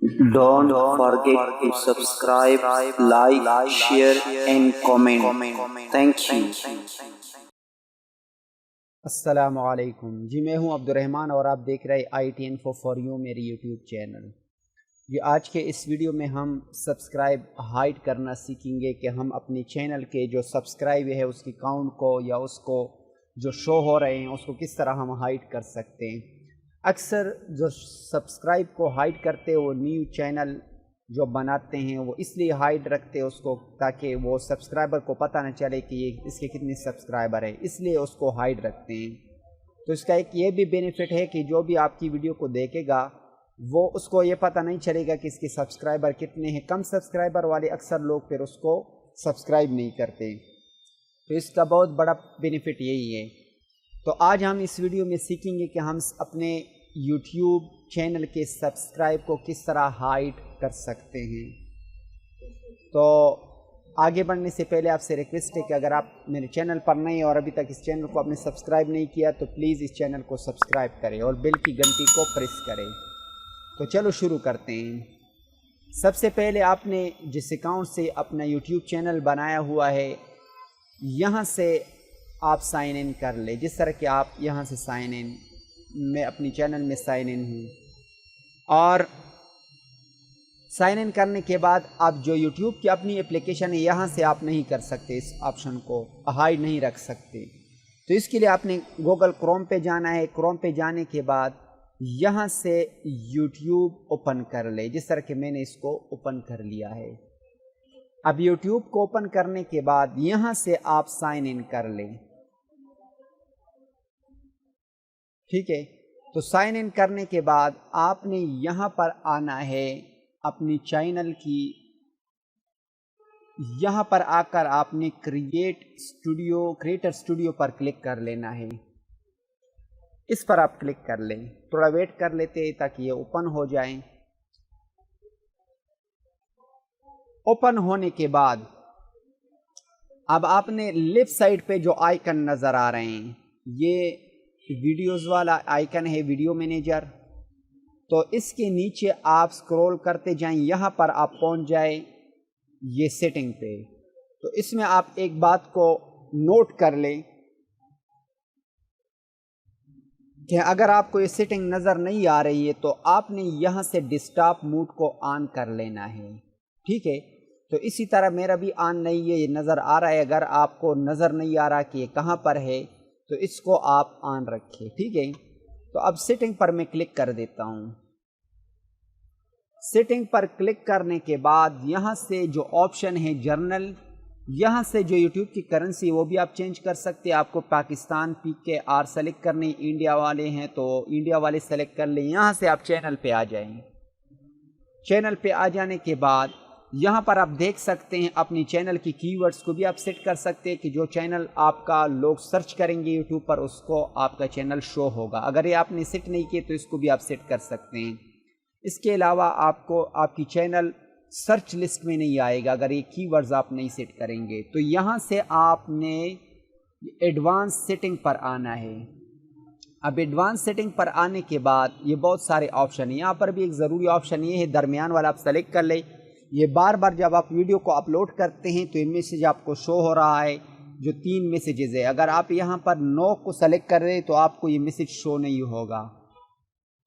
Don't forget to subscribe, like, share and comment. Thank you. السلام علیکم جی، میں ہوں عبد الرحمن اور آپ دیکھ رہے I T info for you میری یوٹیوب چینل۔ جی، آج کے اس ویڈیو میں ہم سبسکرائب ہائڈ کرنا سیکھیں گے کہ ہم اپنی چینل کے جو سبسکرائب ہے اس کی کاؤنٹ کو یا اس کو جو شو ہو رہے ہیں اس کو کس طرح ہم ہائڈ کر سکتے ہیں۔ اکثر جو سبسکرائب کو ہائڈ کرتے وہ نیو چینل جو بناتے ہیں وہ اس لیے ہائڈ رکھتے اس کو تاکہ وہ سبسکرائبر کو پتہ نہ چلے کہ یہ اس کے کتنے سبسکرائبر ہیں، اس لیے اس کو ہائڈ رکھتے ہیں۔ تو اس کا ایک یہ بھی بینیفٹ ہے کہ جو بھی آپ کی ویڈیو کو دیکھے گا وہ اس کو یہ پتہ نہیں چلے گا کہ اس کے سبسکرائبر کتنے ہیں۔ کم سبسکرائبر والے اکثر لوگ پھر اس کو سبسکرائب نہیں کرتے، تو اس کا بہت بڑا بینیفٹ یہی ہے۔ تو آج ہم اس ویڈیو میں سیکھیں گے کہ ہم اپنے یوٹیوب چینل کے سبسکرائب کو کس طرح ہائڈ کر سکتے ہیں۔ تو آگے بڑھنے سے پہلے آپ سے ریکویسٹ ہے کہ اگر آپ میرے چینل پر نئے اور ابھی تک اس چینل کو آپ نے سبسکرائب نہیں کیا تو پلیز اس چینل کو سبسکرائب کریں اور بیل کی گھنٹی کو پریس کریں۔ تو چلو شروع کرتے ہیں۔ سب سے پہلے آپ نے جس اکاؤنٹ سے اپنا یوٹیوب چینل بنایا ہوا ہے یہاں سے آپ سائن ان کر لیں، جس طرح کہ آپ یہاں سے سائن ان، میں اپنی چینل میں سائن ان ہوں، اور سائن ان کرنے کے بعد آپ جو یوٹیوب کی اپنی اپلیکیشن ہے یہاں سے آپ نہیں کر سکتے، اس آپشن کو ہائڈ نہیں رکھ سکتے۔ تو اس کے لیے آپ نے گوگل کروم پہ جانا ہے۔ کروم پہ جانے کے بعد یہاں سے یوٹیوب اوپن کر لیں، جس طرح کہ میں نے اس کو اوپن کر لیا ہے۔ اب یوٹیوب کو اوپن کرنے کے بعد یہاں سے آپ سائن ان کر لیں، ٹھیک ہے۔ تو سائن ان کرنے کے بعد آپ نے یہاں پر آنا ہے اپنی چینل کی، یہاں پر آ کر آپ نے کریٹر اسٹوڈیو پر کلک کر لینا ہے۔ اس پر آپ کلک کر لیں، تھوڑا ویٹ کر لیتے ہیں تاکہ یہ اوپن ہو جائیں۔ اوپن ہونے کے بعد اب آپ نے لیفٹ سائڈ پہ جو آئیکن نظر آ رہے ہیں یہ ویڈیوز والا آئیکن ہے، ویڈیو مینیجر۔ تو اس کے نیچے آپ سکرول کرتے جائیں، یہاں پر آپ پہنچ جائیں یہ سیٹنگ پہ۔ تو اس میں آپ ایک بات کو نوٹ کر لیں کہ اگر آپ کو یہ سیٹنگ نظر نہیں آ رہی ہے تو آپ نے یہاں سے ڈیسکٹاپ موڈ کو آن کر لینا ہے، ٹھیک ہے۔ تو اسی طرح میرا بھی آن نہیں ہے، یہ نظر آ رہا ہے۔ اگر آپ کو نظر نہیں آ رہا کہ یہ کہاں پر ہے تو اس کو آپ آن رکھیں، ٹھیک ہے۔ تو اب سیٹنگ پر میں کلک کر دیتا ہوں۔ سیٹنگ پر کلک کرنے کے بعد یہاں سے جو آپشن ہے جرنل، یہاں سے جو یوٹیوب کی کرنسی وہ بھی آپ چینج کر سکتے ہیں۔ آپ کو پاکستان PKR سلیکٹ کرنی، انڈیا والے ہیں تو انڈیا والے سلیکٹ کر لیں۔ یہاں سے آپ چینل پہ آ جائیں۔ چینل پہ آ جانے کے بعد یہاں پر آپ دیکھ سکتے ہیں اپنی چینل کی کی ورڈز کو بھی آپ سیٹ کر سکتے ہیں کہ جو چینل آپ کا لوگ سرچ کریں گے یوٹیوب پر اس کو آپ کا چینل شو ہوگا۔ اگر یہ آپ نے سیٹ نہیں کیے تو اس کو بھی آپ سیٹ کر سکتے ہیں۔ اس کے علاوہ آپ کو آپ کی چینل سرچ لسٹ میں نہیں آئے گا اگر یہ کی ورڈز آپ نہیں سیٹ کریں گے۔ تو یہاں سے آپ نے ایڈوانس سیٹنگ پر آنا ہے۔ اب ایڈوانس سیٹنگ پر آنے کے بعد یہ بہت سارے آپشن ہیں، یہاں پر بھی ایک ضروری آپشن یہ ہے درمیان والا آپ سلیکٹ کر لیں۔ یہ بار بار جب آپ ویڈیو کو اپلوڈ کرتے ہیں تو یہ میسیج آپ کو شو ہو رہا ہے، جو 3 میسیجز ہے۔ اگر آپ یہاں پر نو کو سلیکٹ کر رہے تو آپ کو یہ میسیج شو نہیں ہوگا۔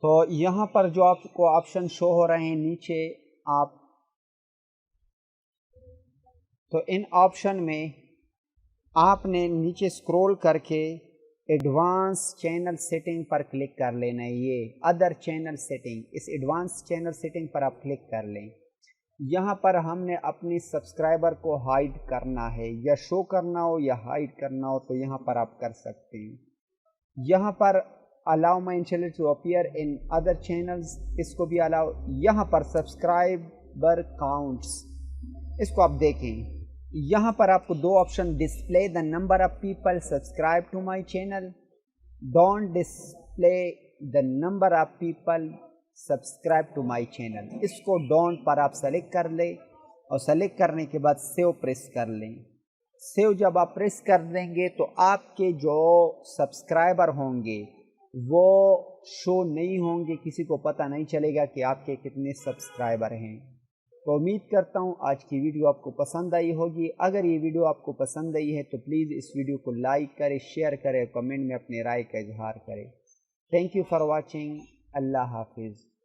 تو یہاں پر جو آپ کو آپشن شو ہو رہے ہیں نیچے آپ، تو ان آپشن میں آپ نے نیچے سکرول کر کے ایڈوانس چینل سیٹنگ پر کلک کر لینا ہے۔ یہ ادر چینل سیٹنگ، اس ایڈوانس چینل سیٹنگ پر آپ کلک کر لیں۔ یہاں پر ہم نے اپنی سبسکرائبر کو ہائڈ کرنا ہے، یا شو کرنا ہو یا ہائڈ کرنا ہو تو یہاں پر آپ کر سکتے ہیں۔ یہاں پر allow my channel to appear in other channels, اس کو بھی الاؤ۔ یہاں پر سبسکرائبر کاؤنٹس، اس کو آپ دیکھیں، یہاں پر آپ کو 2 option, display the number of people subscribe to my channel, don't display the number of people subscribe to my channel, اس کو ڈونٹ پر آپ سلیکٹ کر لیں اور سلیکٹ کرنے کے بعد سیو پریس کر لیں۔ سیو جب آپ پریس کر دیں گے تو آپ کے جو سبسکرائبر ہوں گے وہ شو نہیں ہوں گے، کسی کو پتہ نہیں چلے گا کہ آپ کے کتنے سبسکرائبر ہیں۔ تو امید کرتا ہوں آج کی ویڈیو آپ کو پسند آئی ہوگی۔ اگر یہ ویڈیو آپ کو پسند آئی ہے تو پلیز اس ویڈیو کو لائک کریں، شیئر کریں، کمنٹ میں اپنے رائے کا اظہار کریں۔ Thank you for watching. اللہ حافظ۔